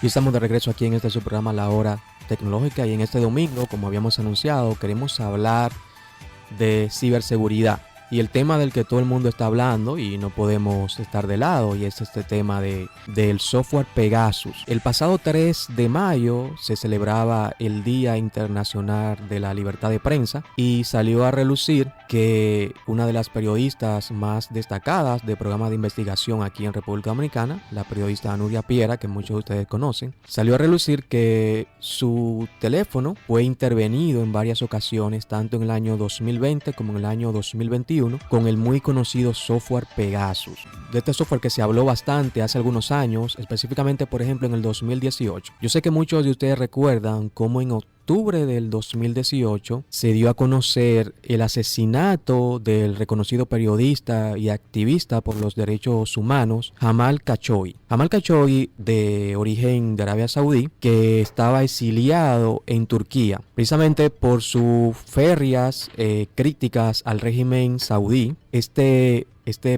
Y estamos de regreso aquí en este su programa La Hora Tecnológica y en este domingo, como habíamos anunciado, queremos hablar de ciberseguridad y el tema del que todo el mundo está hablando y no podemos estar de lado, y es este tema del software Pegasus. El pasado 3 de mayo se celebraba el Día Internacional de la Libertad de Prensa y salió a relucir que una de las periodistas más destacadas de programas de investigación aquí en República Dominicana, la periodista Nuria Piera, que muchos de ustedes conocen, salió a relucir que su teléfono fue intervenido en varias ocasiones, tanto en el año 2020 como en el año 2021, con el muy conocido software Pegasus. De este software que se habló bastante hace algunos años, específicamente por ejemplo en el 2018. Yo sé que muchos de ustedes recuerdan cómo en octubre del 2018 se dio a conocer el asesinato del reconocido periodista y activista por los derechos humanos Jamal Khashoggi. Jamal Khashoggi, de origen de Arabia Saudí, que estaba exiliado en Turquía, precisamente por sus férreas críticas al régimen saudí. Este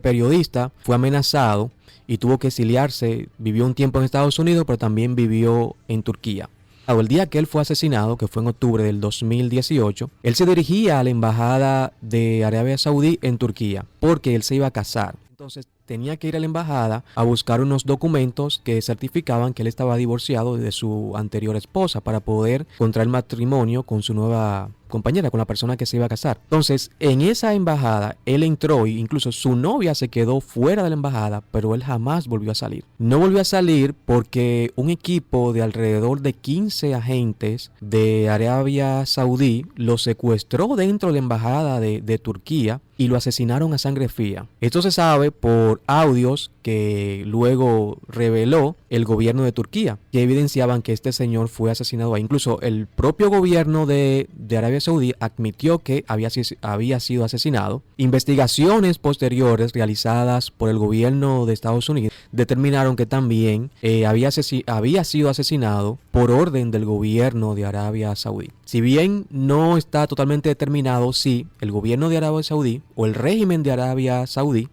periodista fue amenazado y tuvo que exiliarse. Vivió un tiempo en Estados Unidos, pero también vivió en Turquía. El día que él fue asesinado, que fue en octubre del 2018, él se dirigía a la embajada de Arabia Saudí en Turquía porque él se iba a casar. Entonces tenía que ir a la embajada a buscar unos documentos que certificaban que él estaba divorciado de su anterior esposa para poder contraer matrimonio con su nueva compañera, con la persona que se iba a casar. Entonces, en esa embajada, él entró y incluso su novia se quedó fuera de la embajada, pero él jamás volvió a salir. No volvió a salir porque un equipo de alrededor de 15 agentes de Arabia Saudí lo secuestró dentro de la embajada de Turquía y lo asesinaron a sangre fría. Esto se sabe por audios que luego reveló el gobierno de Turquía, que evidenciaban que este señor fue asesinado ahí. Incluso el propio gobierno de Arabia Saudí admitió que había sido asesinado. Investigaciones posteriores realizadas por el gobierno de Estados Unidos determinaron que también había sido asesinado por orden del gobierno de Arabia Saudí. Si bien no está totalmente determinado si el gobierno de Arabia Saudí o el régimen de Arabia Saudí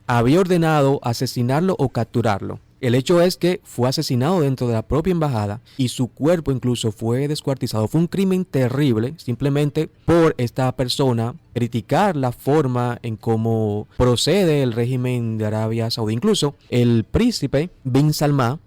había ordenado asesinarlo o capturarlo. El hecho es que fue asesinado dentro de la propia embajada y su cuerpo incluso fue descuartizado. Fue un crimen terrible simplemente por esta persona criticar la forma en cómo procede el régimen de Arabia Saudí. Incluso el príncipe bin Salman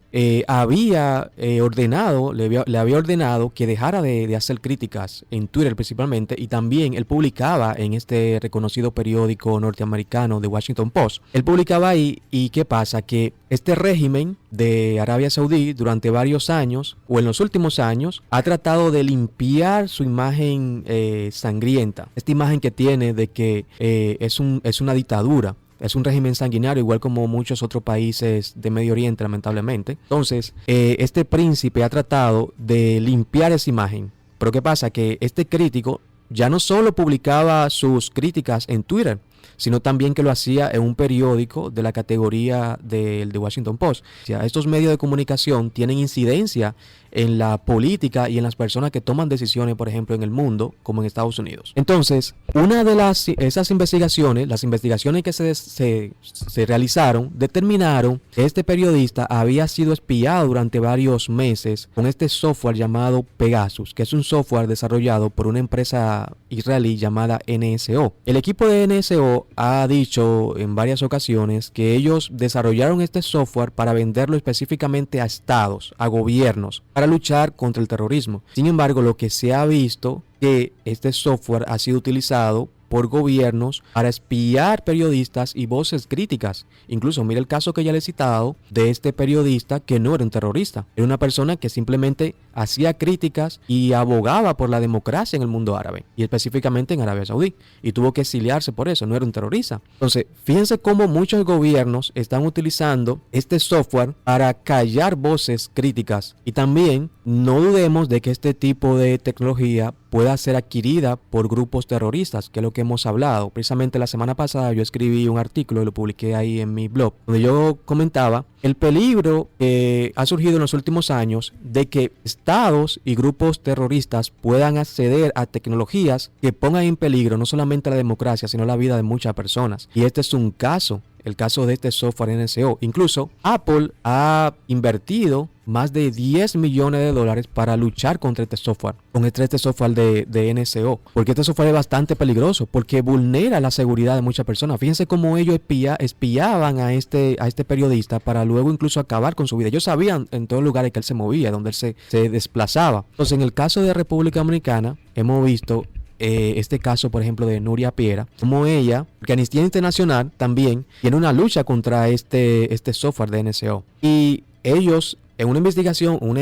había ordenado, le había ordenado que dejara de hacer críticas en Twitter principalmente, y también él publicaba en este reconocido periódico norteamericano, The Washington Post. Él publicaba ahí, y ¿qué pasa? Que este régimen de Arabia Saudí durante varios años, o en los últimos años, ha tratado de limpiar su imagen sangrienta. Esta imagen que tiene de que es una dictadura. Es un régimen sanguinario, igual como muchos otros países de Medio Oriente, lamentablemente. Entonces, este príncipe ha tratado de limpiar esa imagen. Pero ¿qué pasa? Que este crítico ya no solo publicaba sus críticas en Twitter, sino también que lo hacía en un periódico de la categoría del The Washington Post. O sea, estos medios de comunicación tienen incidencia en la política y en las personas que toman decisiones, por ejemplo, en el mundo, como en Estados Unidos. Entonces, una de esas investigaciones, las investigaciones que se realizaron, determinaron que este periodista había sido espiado durante varios meses con este software llamado Pegasus, que es un software desarrollado por una empresa israelí llamada NSO. El equipo de NSO ha dicho en varias ocasiones que ellos desarrollaron este software para venderlo específicamente a estados, a gobiernos, para luchar contra el terrorismo. Sin embargo, lo que se ha visto que este software ha sido utilizado por gobiernos para espiar periodistas y voces críticas. Incluso mira el caso que ya le he citado de este periodista, que no era un terrorista, era una persona que simplemente hacía críticas y abogaba por la democracia en el mundo árabe, y específicamente en Arabia Saudí, y tuvo que exiliarse por eso, no era un terrorista. Entonces, fíjense cómo muchos gobiernos están utilizando este software para callar voces críticas, y también no dudemos de que este tipo de tecnología pueda ser adquirida por grupos terroristas, que es lo que hemos hablado. Precisamente la semana pasada yo escribí un artículo y lo publiqué ahí en mi blog, donde yo comentaba el peligro que ha surgido en los últimos años de que estados y grupos terroristas puedan acceder a tecnologías que pongan en peligro no solamente la democracia, sino la vida de muchas personas. Y este es un caso, el caso de este software NSO. Incluso Apple ha invertido más de 10 millones de dólares para luchar contra este software, este software de NSO, porque este software es bastante peligroso, porque vulnera la seguridad de muchas personas. Fíjense cómo ellos espiaban a este periodista para luego incluso acabar con su vida. Ellos sabían en todos los lugares que él se movía, donde él se desplazaba. Entonces, en el caso de República Dominicana, hemos visto este caso, por ejemplo, de Nuria Piera, como ella, porque Amnistía Internacional también tiene una lucha contra este software de NSO. Y ellos, en una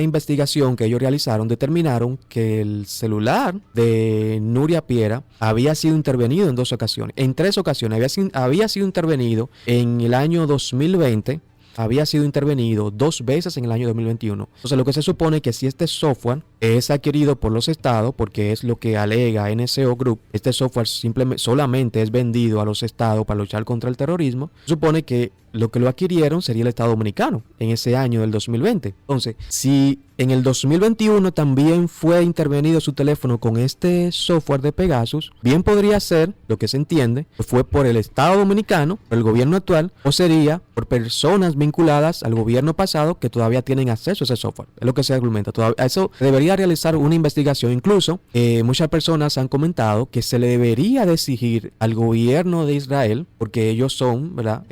investigación que ellos realizaron, determinaron que el celular de Nuria Piera había sido intervenido en 2 ocasiones. En 3 ocasiones había sido intervenido en el año 2020. Había sido intervenido 2 veces en el año 2021. Entonces, lo que se supone es que si este software es adquirido por los estados, porque es lo que alega NSO Group, este software solamente es vendido a los estados para luchar contra el terrorismo, se supone que lo adquirieron sería el Estado Dominicano en ese año del 2020. Entonces, si en el 2021 también fue intervenido su teléfono con este software de Pegasus, bien podría ser, lo que se entiende, que fue por el Estado Dominicano, por el gobierno actual, o sería por personas vinculadas al gobierno pasado que todavía tienen acceso a ese software. Es lo que se argumenta. Eso debería realizar una investigación. Incluso, muchas personas han comentado que se le debería de exigir al gobierno de Israel, porque ellos son, ¿verdad?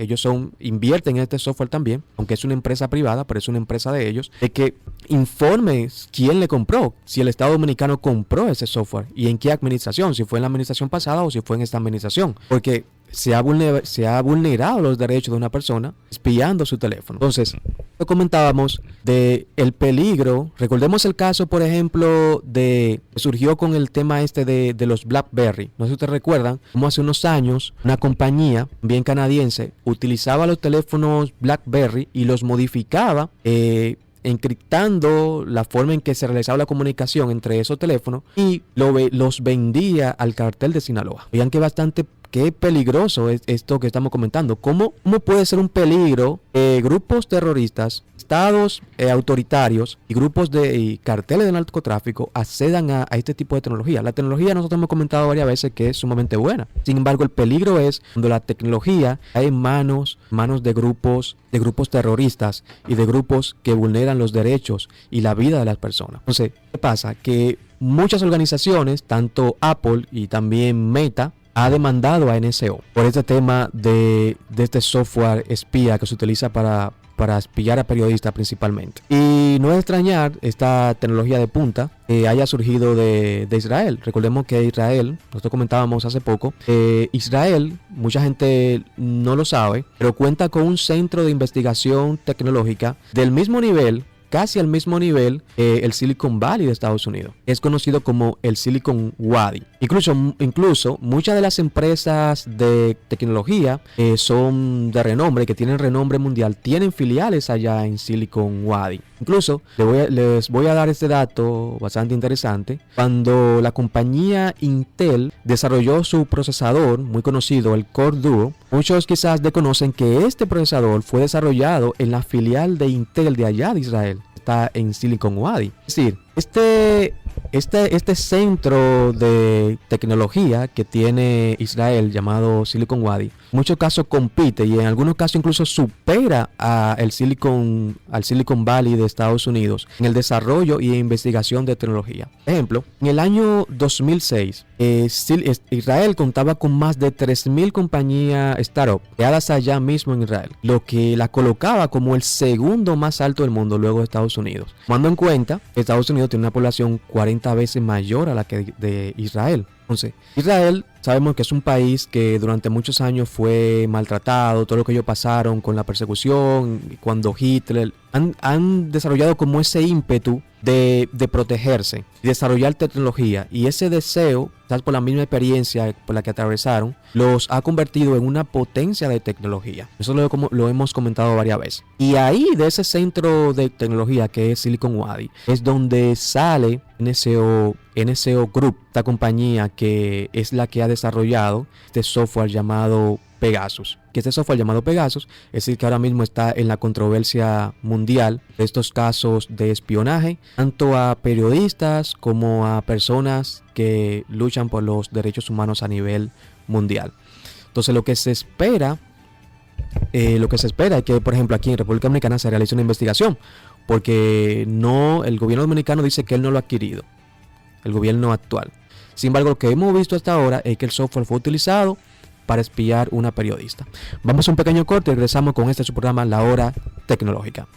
Invierten en este software también, aunque es una empresa privada, pero es una empresa de ellos, de que informe quién le compró, si el Estado Dominicano compró ese software y en qué administración, si fue en la administración pasada o si fue en esta administración, porque se ha vulnerado los derechos de una persona espiando su teléfono. Entonces, lo comentábamos de el peligro. Recordemos el caso, por ejemplo, que surgió con el tema de los BlackBerry. No sé si ustedes recuerdan cómo hace unos años una compañía bien canadiense utilizaba los teléfonos BlackBerry y los modificaba, encriptando la forma en que se realizaba la comunicación entre esos teléfonos y los vendía al cartel de Sinaloa. Vean qué peligroso es esto que estamos comentando. ¿Cómo puede ser un peligro grupos terroristas, estados autoritarios y grupos y carteles de narcotráfico accedan a este tipo de tecnología? La tecnología, nosotros hemos comentado varias veces que es sumamente buena. Sin embargo, el peligro es cuando la tecnología cae en manos de grupos terroristas y de grupos que vulneran los derechos y la vida de las personas. Entonces, ¿qué pasa? Que muchas organizaciones, tanto Apple y también Meta, ha demandado a NSO por este tema de este software espía que se utiliza para espiar a periodistas principalmente. Y no es extrañar esta tecnología de punta que haya surgido de Israel. Recordemos que Israel, nosotros comentábamos hace poco, Israel, mucha gente no lo sabe, pero cuenta con un centro de investigación tecnológica del mismo nivel, casi al mismo nivel, el Silicon Valley de Estados Unidos. Es conocido como el Silicon Wadi. Incluso muchas de las empresas de tecnología son de renombre, que tienen renombre mundial, tienen filiales allá en Silicon Wadi. Incluso les voy a dar este dato bastante interesante. Cuando la compañía Intel desarrolló su procesador muy conocido, el Core Duo, muchos quizás desconocen que este procesador fue desarrollado en la filial de Intel de allá de Israel. Está en Silicon Wadi. Es decir, este centro de tecnología que tiene Israel llamado Silicon Wadi, en muchos casos compite y en algunos casos incluso supera al Silicon Valley de Estados Unidos en el desarrollo y investigación de tecnología. Por ejemplo, en el año 2006, Israel contaba con más de 3.000 compañías startup creadas allá mismo en Israel, lo que la colocaba como el segundo más alto del mundo luego de Estados Unidos. Tomando en cuenta que Estados Unidos tiene una población 40 veces mayor a la que de Israel. Entonces, Israel sabemos que es un país que durante muchos años fue maltratado, todo lo que ellos pasaron con la persecución, cuando Hitler han desarrollado como ese ímpetu de protegerse y desarrollar tecnología, y ese deseo, quizás por la misma experiencia por la que atravesaron, los ha convertido en una potencia de tecnología. Eso lo hemos comentado varias veces. Y ahí, de ese centro de tecnología que es Silicon Wadi, es donde sale NSO Group, esta compañía que es la que ha desarrollado este software llamado Pegasus. Que este software llamado Pegasus es el que ahora mismo está en la controversia mundial de estos casos de espionaje, tanto a periodistas como a personas que luchan por los derechos humanos a nivel mundial. Entonces, lo que se espera es que, por ejemplo, aquí en República Dominicana se realice una investigación, porque no, el gobierno dominicano dice que él no lo ha adquirido, el gobierno actual. Sin embargo, lo que hemos visto hasta ahora es que el software fue utilizado para espiar una periodista. Vamos a un pequeño corte y regresamos con este su programa La Hora Tecnológica.